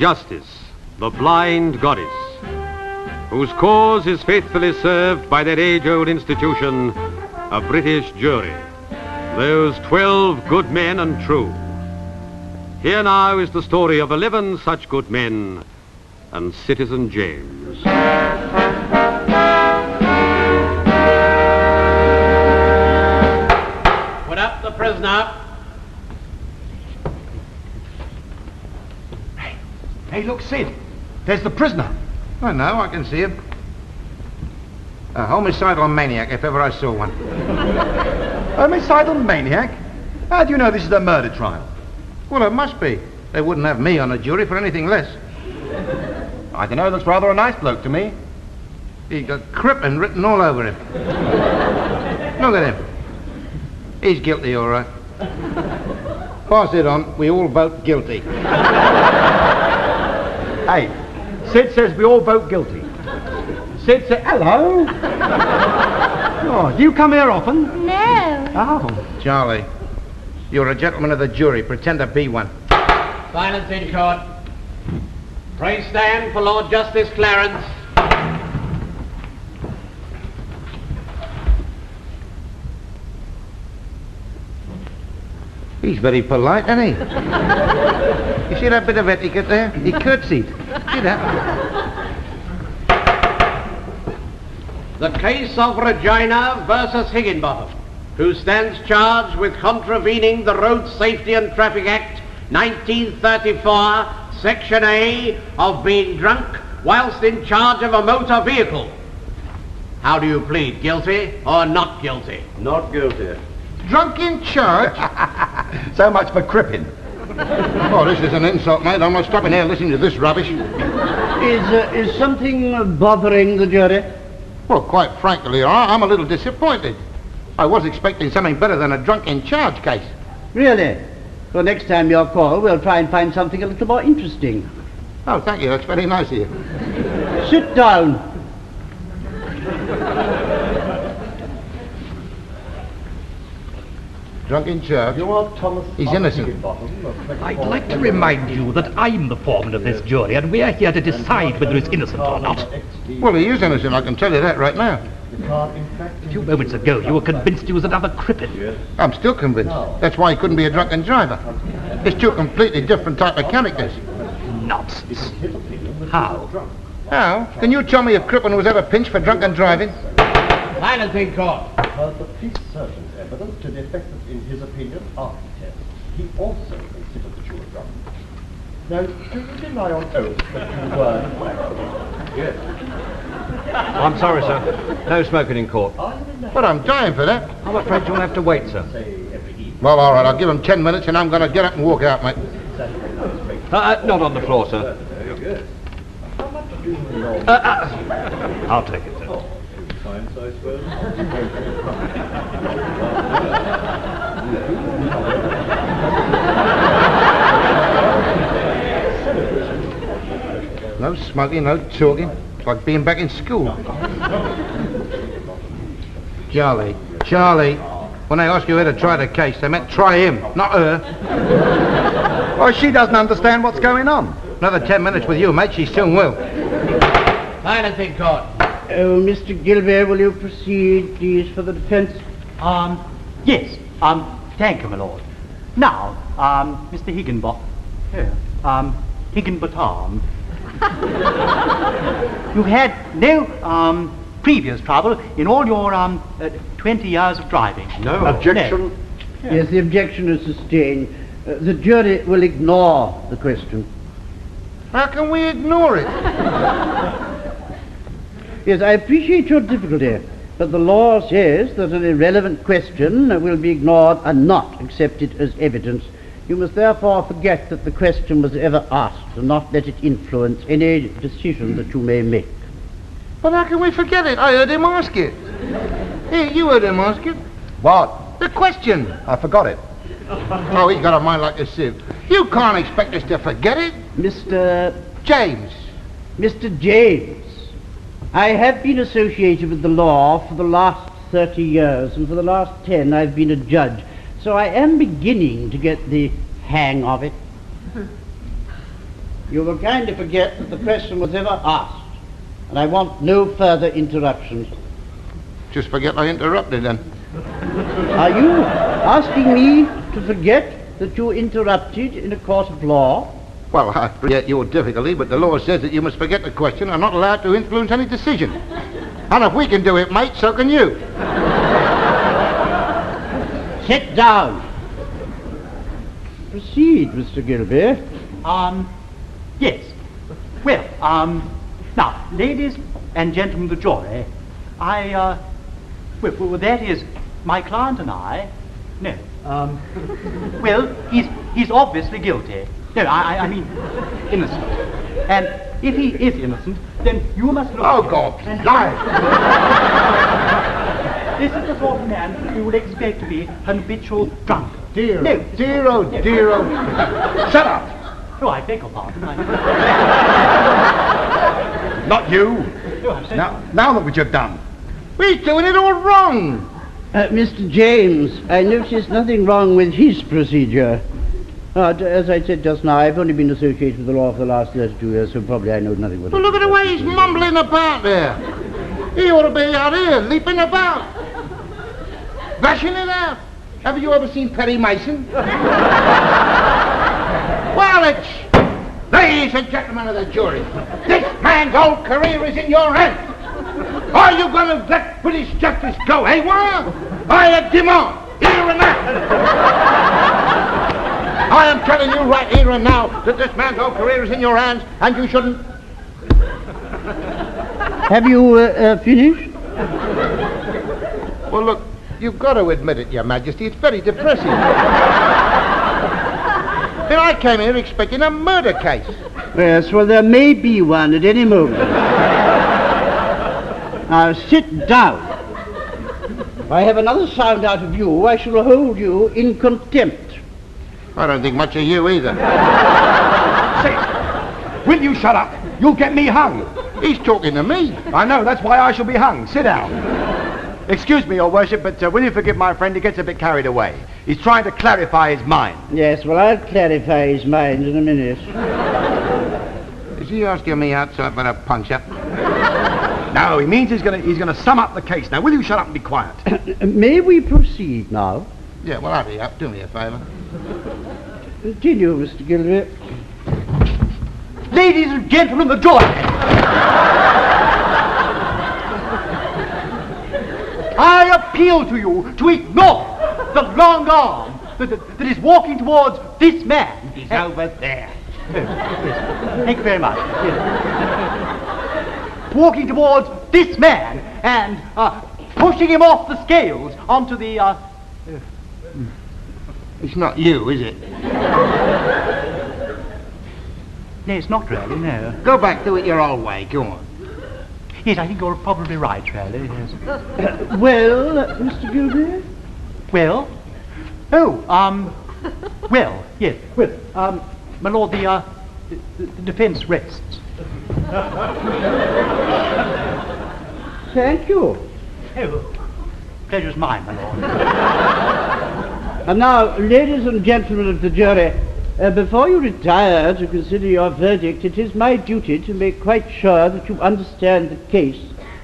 Justice, the blind goddess, whose cause is faithfully served by that age-old institution, a British jury. Those 12 good men and true. Here now is the story of 11 such good men and Citizen James. Put up the prisoner. Hey, look, Sid. There's the prisoner. I know, I can see him. A homicidal maniac, if ever I saw one. Homicidal maniac? How do you know this is a murder trial? Well, it must be. They wouldn't have me on a jury for anything less. I don't know, looks rather a nice bloke to me. He's got Crippen written all over him. Look at him. He's guilty, all right. Pass it on. We all vote guilty. Hey, Sid says we all vote guilty. Sid said, hello? Oh, do you come here often? No. Oh. Charlie, you're a gentleman of the jury. Pretend to be one. Silence in court. Pray stand for Lord Justice Clarence. He's very polite, isn't he? You see that bit of etiquette there? He curtsied. See that? The case of Regina versus Higginbottom, who stands charged with contravening the Road Safety and Traffic Act 1934, Section A, of being drunk whilst in charge of a motor vehicle. How do you plead, guilty or not guilty? Not guilty. Drunk in church? So much for Crippen. Oh, this is an insult, mate. I'm not stopping here listening to this rubbish. Is something bothering the jury? Well, quite frankly, I'm a little disappointed. I was expecting something better than a drunk in charge case. Really? Well, next time you're called, we'll try and find something a little more interesting. Oh, thank you. That's very nice of you. Sit down. Drunk in church? You are Thomas. He's innocent. I'd like to remind you that I'm the foreman of this jury, and we're here to decide whether he's innocent or not. Well, he is innocent, I can tell you that right now. A few moments ago, you were convinced he was another Crippen. I'm still convinced. That's why he couldn't be a drunken driver. It's two completely different type of characters. Nonsense. How? How? Can you tell me if Crippen was ever pinched for drunken driving? Silence in court. Heard the police surgeon's evidence to the effect that, in his opinion, after test, he also considered that you were drunk. Now, do you deny on oath that you were? Yes. I'm sorry, sir. No smoking in court. But I'm dying for that. I'm afraid you'll have to wait, sir. Well, all right, I'll give him 10 minutes and I'm going to get up and walk out, mate. Not on the floor, sir. Very good. How much do you know? I'll take it, sir. Science, I suppose. No smoking, no talking. It's like being back in school. Charlie, when they ask you where to try the case, they meant try him, not her. Well, she doesn't understand what's going on. Another 10 minutes with you, mate, she soon will. Silence in court. Oh, Mr. Gilbert, will you proceed, please, for the defense? Yes. Thank you, my lord. Now, Mr. Higginbottom. Here. Higginbottom. You've had no, previous trouble in all your, 20 years of driving. No. Objection? No. Yes, the objection is sustained. The jury will ignore the question. How can we ignore it? Yes, I appreciate your difficulty, but the law says that an irrelevant question will be ignored and not accepted as evidence. You must therefore forget that the question was ever asked and not let it influence any decision that you may make. But how can we forget it? I heard him ask it. Here, you heard him ask it. What? The question. I forgot it. Oh, he's got a mind like a sieve. You can't expect us to forget it. Mr. James. James, I have been associated with the law for the last 30 years, and for the last 10 I've been a judge. So I am beginning to get the hang of it. You will kindly forget that the question was ever asked, and I want no further interruptions. Just forget I interrupted then. Are you asking me to forget that you interrupted in a court of law? Well, I forget your difficulty, but the law says that you must forget the question and are not allowed to influence any decision. And if we can do it, mate, so can you. Sit down. Proceed, Mr. Gilby. Yes. Well, now, ladies and gentlemen of the jury, well, that is, my client and I, no, well, he's obviously guilty. No, I mean, innocent. And if he is innocent, then you must look... Oh, God, lie! This is the sort of man you would expect to be an habitual drunkard. Dear, No. dear, oh, dear, oh. Shut up! Oh, I beg your pardon. Not you. Oh, I'm sorry. Now look what you've done. He's doing it all wrong! Mr. James, I notice nothing wrong with his procedure. As I said just now, I've only been associated with the law for the last 32 years, so probably I know nothing about it. Well, look at the way he's mumbling about there. He ought to be out here, leaping about. Bashing it out. Have you ever seen Perry Mason? Well, it's... Ladies and gentlemen of the jury, this man's whole career is in your hands. Are you going to let British justice go haywire? I demand, here and now. I am telling you right here and now that this man's whole career is in your hands, and you shouldn't... Have you finished? Well, look, you've got to admit it, Your Majesty. It's very depressing. Then I came here expecting a murder case. Yes, well, there may be one at any moment. Now, sit down. If I have another sound out of you, I shall hold you in contempt. I don't think much of you either. Say, will you shut up? You'll get me hung. He's talking to me. I know, that's why I shall be hung. Sit down. Excuse me, Your Worship, but will you forgive my friend? He gets a bit carried away. He's trying to clarify his mind. Yes, well, I'll clarify his mind in a minute. Is he asking me out so I better punch up? No, he means he's gonna sum up the case. Now, will you shut up and be quiet? May we proceed now? Yeah, well, hurry up. Do me a favour. Continue, Mr. Gilby. Ladies and gentlemen of the jury, I appeal to you to ignore the long arm that is walking towards this man. He's over there. Thank you very much. Yes. Walking towards this man and pushing him off the scales onto the... It's not you, is it? No, it's not really, no. Go back, do it your old way. Go on. Yes, I think you're probably right, really, yes. Well, Mr. Gilby? Well? Oh, well, yes. Well, my lord, the defence rests. Thank you. Oh, pleasure's mine, my lord. And now, ladies and gentlemen of the jury, before you retire to consider your verdict, it is my duty to make quite sure that you understand the case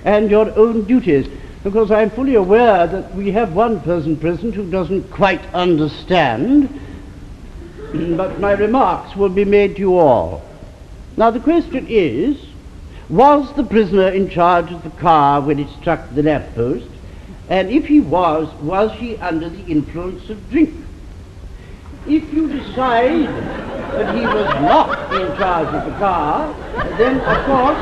and your own duties, because I am fully aware that we have one person present who doesn't quite understand, but my remarks will be made to you all. Now, the question is, was the prisoner in charge of the car when it struck the lamppost? And if he was he under the influence of drink? If you decide that he was not in charge of the car, then, of course,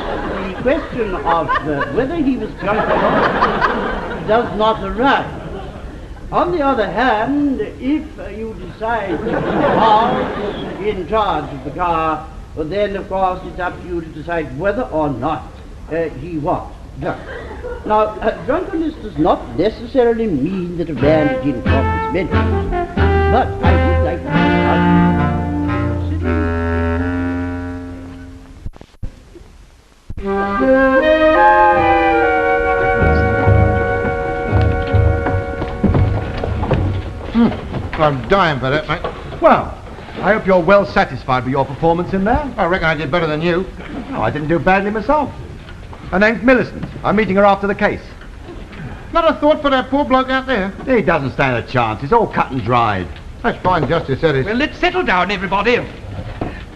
the question of whether he was drunk or not does not arise. On the other hand, if you decide that he was in charge of the car, well, then, of course, it's up to you to decide whether or not he was drunk. Now, drunkenness does not necessarily mean that a man is in his mental, but I would like to I'm dying for that, mate. Well, I hope you're well satisfied with your performance in there. I reckon I did better than you. Oh, I didn't do badly myself. Her name's Millicent. I'm meeting her after the case. Not a thought for that poor bloke out there. He doesn't stand a chance. It's all cut and dried. That's fine justice, that is. Well, let's settle down, everybody.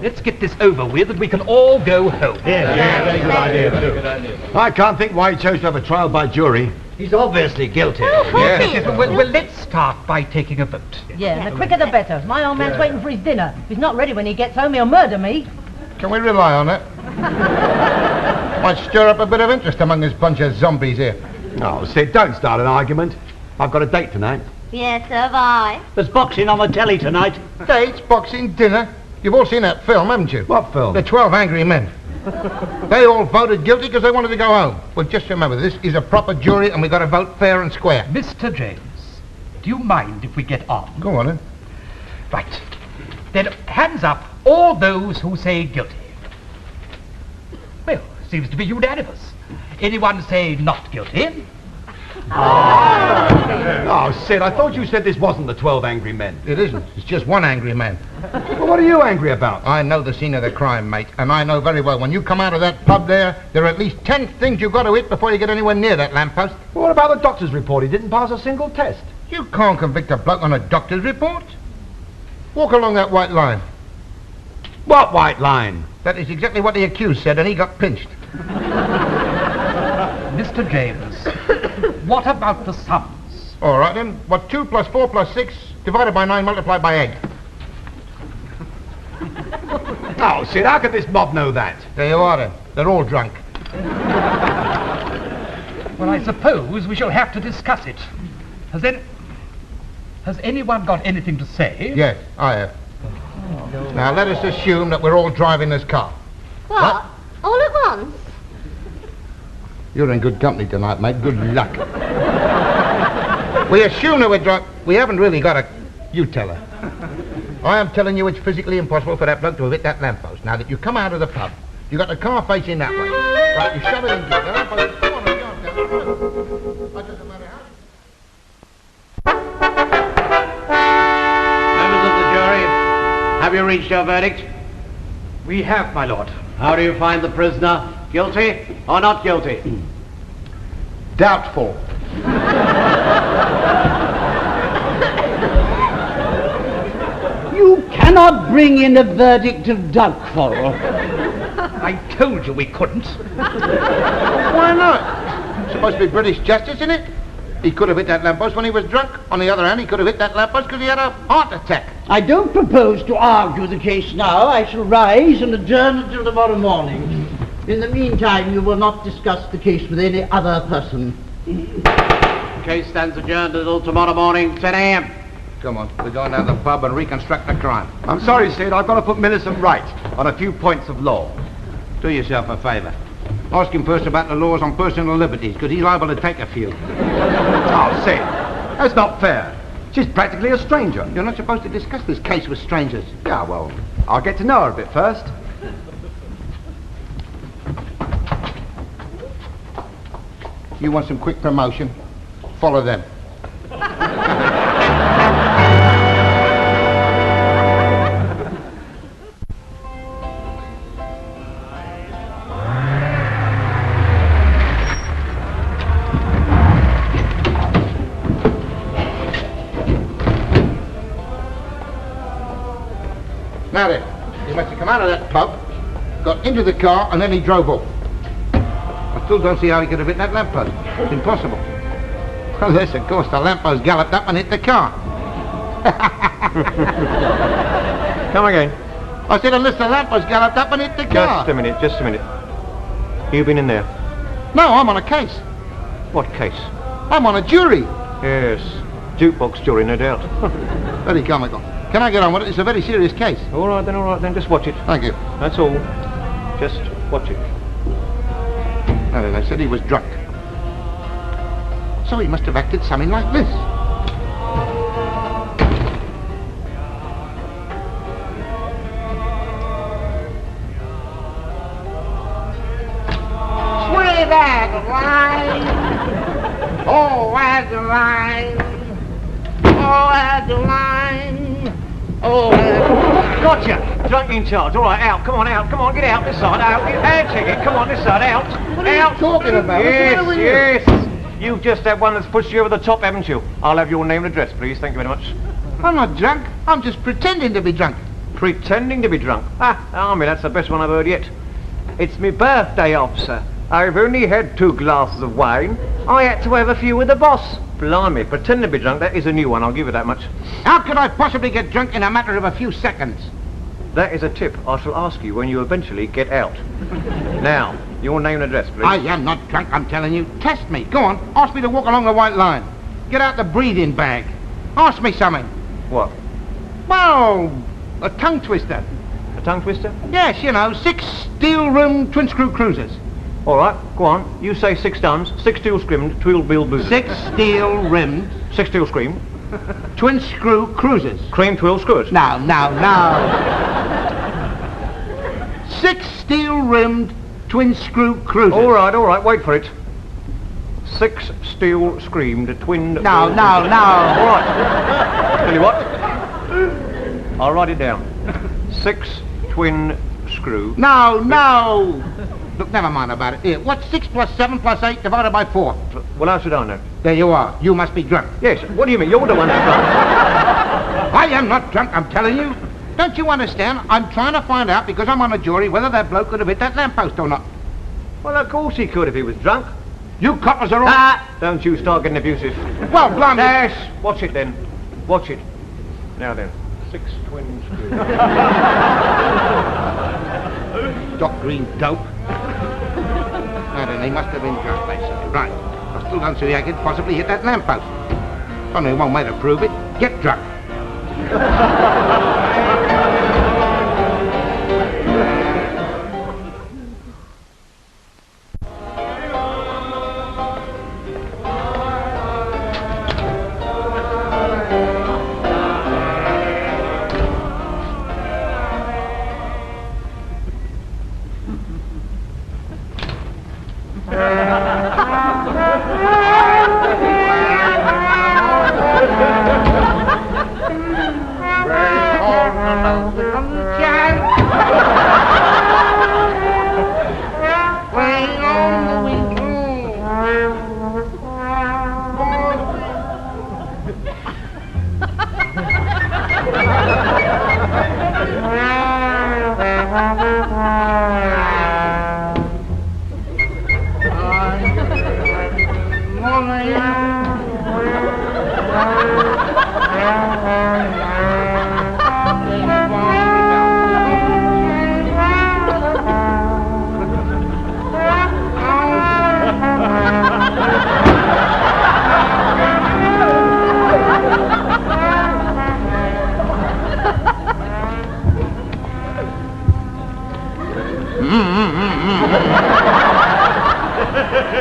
Let's get this over with and we can all go home. Very good idea. I can't think why he chose to have a trial by jury. He's obviously guilty. Yes. Well, let's start by taking a vote. Yeah, the quicker the better. My old man's waiting for his dinner. If he's not ready when he gets home, he'll murder me. Can we rely on that? Might stir up a bit of interest among this bunch of zombies here. Oh, Sid, don't start an argument. I've got a date tonight. Yes, so have I. There's boxing on the telly tonight. Dates, boxing, dinner. You've all seen that film, haven't you? What film? The 12 Angry Men. They all voted guilty because they wanted to go home. Well, just remember, this is a proper jury and we've got to vote fair and square. Mr. James, do you mind if we get on? Go on, then. Right. Then hands up all those who say guilty. Well, seems to be unanimous. Anyone say not guilty? Oh, Sid, I thought you said this wasn't the 12 Angry Men. It isn't. It's just one angry man. Well, what are you angry about? I know the scene of the crime, mate, and I know very well when you come out of that pub there are at least 10 things you've got to eat before you get anywhere near that lamppost. Well, what about the doctor's report? He didn't pass a single test. You can't convict a bloke on a doctor's report. Walk along that white line. What white line? That is exactly what the accused said, and he got pinched. Mr. James, what about the sums? All right, then. What 2 plus 4 plus 6 divided by 9 multiplied by 8? Oh, Sid, how could this mob know that? There you are, then. They're all drunk. Well, I suppose we shall have to discuss it. Has anyone got anything to say? Yes, I have. Now, let us assume that we're all driving this car. What? All at once? You're in good company tonight, mate. Good luck. We assume that we're drunk. We haven't really got a... You tell her. I am telling you it's physically impossible for that bloke to have hit that lamppost. Now that you come out of the pub, you got the car facing that way. Right, you shove it into it. The lamppost is corner, you aren't going. That doesn't matter how... Members of the jury, have you reached your verdict? We have, my lord. How do you find the prisoner? Guilty or not guilty? Doubtful. You cannot bring in a verdict of doubtful. I told you we couldn't. Why not? It's supposed to be British justice, isn't it? He could have hit that lamppost when he was drunk. On the other hand, he could have hit that lamppost because he had a heart attack. I don't propose to argue the case now. I shall rise and adjourn until tomorrow morning. In the meantime, you will not discuss the case with any other person. The case stands adjourned until tomorrow morning, 10 a.m. Come on, we're going down to the pub and reconstruct the crime. I'm sorry, Sid, I've got to put Millicent right on a few points of law. Do yourself a favour. Ask him first about the laws on personal liberties, because he's liable to take a few. Oh, Sid, that's not fair. She's practically a stranger. You're not supposed to discuss this case with strangers. Yeah, well, I'll get to know her a bit first. You want some quick promotion? Follow them. Now then, he must have come out of that pub, got into the car, and then he drove off. I still don't see how he could have hit that lamppost. It's impossible. Unless, of course, the lamppost galloped up and hit the car. Come again. I said unless the lamppost galloped up and hit the car. Just a minute. You've been in there. No, I'm on a case. What case? I'm on a jury. Yes, jukebox jury, no doubt. Very comical. Can I get on with it? It's a very serious case. All right then, just watch it. Thank you. That's all. Just watch it. No, they said he was drunk. So he must have acted something like this. Sweet Adeline, oh Adeline, oh Adeline, Oh, Gotcha! Drunk in charge. All right, out. Come on, out. Come on, get out this side. Out. Out, ticket. Come on, this side. Out. what are you talking about? What's the matter with you? Yes. You've just had one that's pushed you over the top, haven't you? I'll have your name and address, please. Thank you very much. I'm not drunk. I'm just pretending to be drunk. Pretending to be drunk. Army, that's the best one I've heard yet. It's me birthday, officer. I've only had 2 glasses of wine. I had to have a few with the boss. Blimey, pretending to be drunk, that is a new one, I'll give you that much. How could I possibly get drunk in a matter of a few seconds? That is a tip I shall ask you when you eventually get out. Now, your name and address, please. I am not drunk, I'm telling you. Test me. Go on. Ask me to walk along the white line. Get out the breathing bag. Ask me something. What? Well, a tongue twister. A tongue twister? Yes, you know, 6 steel-rimmed twin-screw cruisers. All right, go on. You say 6 tons, 6 steel scrimmed, tweel-bill boozers. 6 steel-rimmed... 6 steel scream. twin-screw cruisers. Cream twill screws. Now. 6 steel-rimmed twin-screw cruisers. All right, wait for it. 6 steel screamed twin... Now. All right. Tell you what. I'll write it down. 6 twin screw... No. Look, never mind about it. Here, what's 6 + 7 + 8 divided by 4? Well, how should I know? There you are. You must be drunk. Yes, what do you mean? You're the one that's drunk. I am not drunk, I'm telling you. Don't you understand? I'm trying to find out, because I'm on a jury, whether that bloke could have hit that lamppost or not. Well, of course he could if he was drunk. You coppers are all... Don't you start getting abusive. Well, blimey. Yes, watch it then. Watch it. Now then. 6 twin screws. Doc Green dope. I don't know, he must have been drunk, basically. Right. I still don't see how he could possibly hit that lamppost. Only one way to prove it. Get drunk.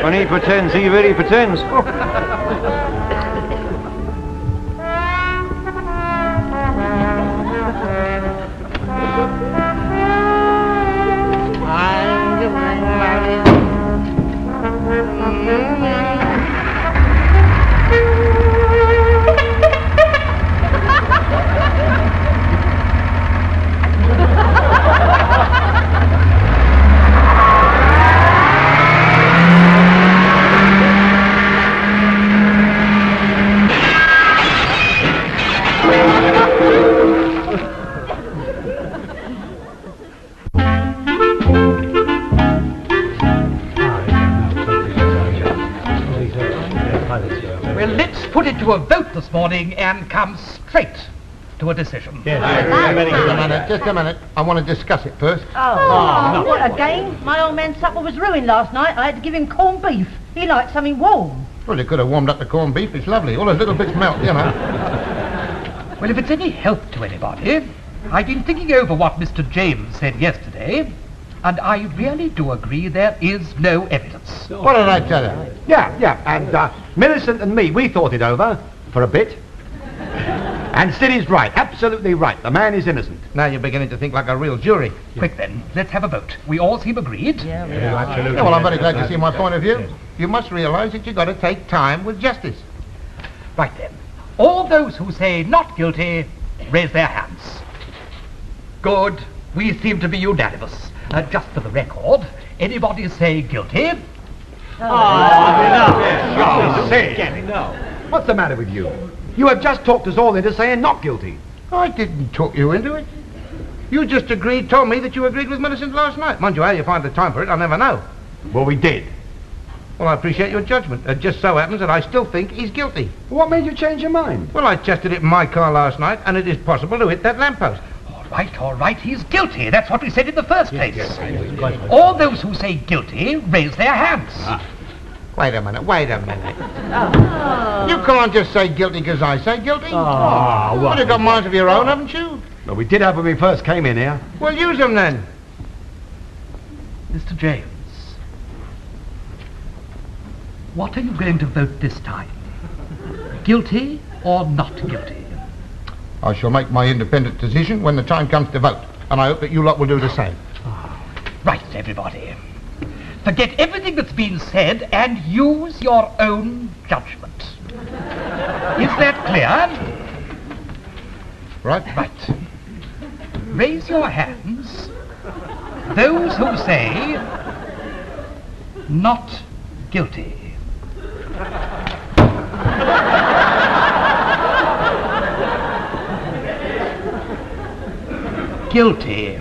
When he pretends, he really pretends. To a vote this morning and come straight to a decision. Just a minute. I want to discuss it first. What again? My old man's supper was ruined last night. I had to give him corned beef. He liked something warm. Well, you could have warmed up the corned beef. It's lovely. All those little bits melt, you know. Well, if it's any help to anybody, I've been thinking over what Mr. James said yesterday, and I really do agree there is no evidence. What did I tell you? Yeah, and Millicent and me, we thought it over for a bit. And Sidney's right, absolutely right. The man is innocent. Now you're beginning to think like a real jury. Quick then, let's have a vote. We all seem agreed. Yeah, absolutely. Yeah, well, I'm very glad you see my point of view. You must realise that you've got to take time with justice. Right then. All those who say not guilty, raise their hands. Good. We seem to be unanimous. Just for the record, anybody say guilty? What's the matter with you? You have just talked us all into saying not guilty. I didn't talk you into it. You just told me that you agreed with Millicent last night. Mind you, how you find the time for it, I'll never know. Well, we did. Well, I appreciate your judgment. It just so happens that I still think he's guilty. What made you change your mind? Well, I tested it in my car last night, and it is possible to hit that lamppost. All right, he's guilty. That's what we said in the first place. All those who say guilty, raise their hands. Wait a minute. You can't just say guilty because I say guilty. Well, you've got minds of your own, haven't you? Well, we did have when we first came in here. Well, use them then. Mr. James, what are you going to vote this time? Guilty or not guilty? I shall make my independent decision when the time comes to vote, and I hope that you lot will do the same. Right, everybody. Forget everything that's been said and use your own judgment. Is that clear? Right. Raise your hands. Those who say not guilty. Guilty.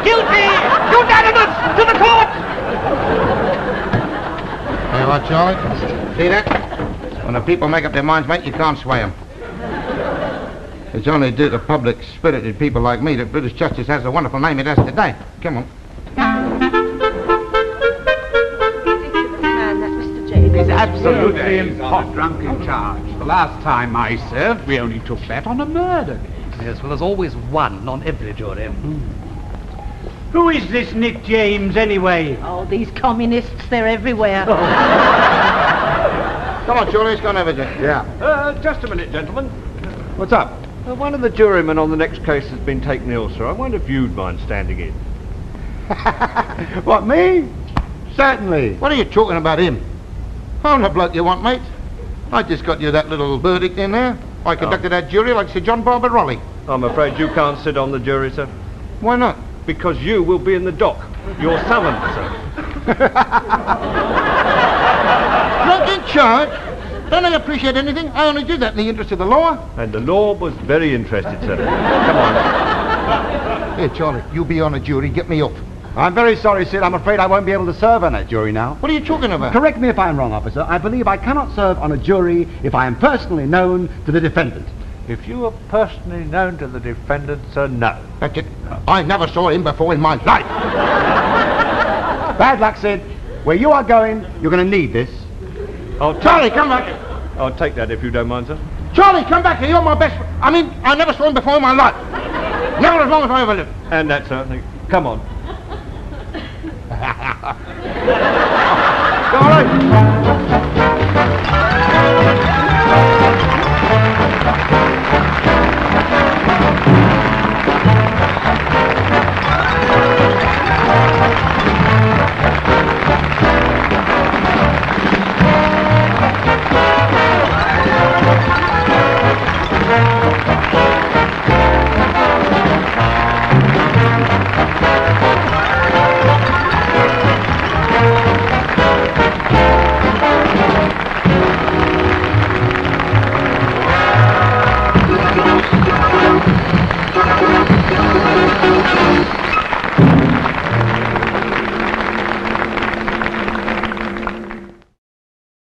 Guilty! Unanimous! To the court! Hey, what, Charlie? See that? When the people make up their minds, mate, you can't sway them. It's only due to public-spirited people like me that British justice has the wonderful name it has today. Come on. He's absolutely in pot drunken charge. The last time I served, we only took that on a murder case. Yes, well, there's always one on every jury. Who is this Nick James, anyway? Oh, these communists, they're everywhere. Come on, Charlie, let's go and have a drink. Yeah. Just a minute, gentlemen. What's up? One of the jurymen on the next case has been taken ill, sir. I wonder if you'd mind standing in. What, me? Certainly. What are you talking about him? I'm the bloke you want, mate. I just got you that little verdict in there. I conducted that jury like Sir John Barbarolli. I'm afraid you can't sit on the jury, sir. Why not? Because you will be in the dock. You're summoned, sir. Not in charge. Don't I appreciate anything? I only do that in the interest of the law. And the law was very interested, sir. Come on. Here, Charlie, you be on a jury. Get me off. I'm very sorry, Sid. I'm afraid I won't be able to serve on that jury now. What are you talking about? Correct me if I'm wrong, officer. I believe I cannot serve on a jury if I am personally known to the defendant. If you are personally known to the defendant, sir, no. That's it. I never saw him before in my life. Bad luck, Sid. Where you are going, you're going to need this. Charlie, come back. I'll take that if you don't mind, sir. Charlie, come back here. You're my best... I never saw him before in my life. Never as long as I ever lived. And that, sir. Come on. Charlie.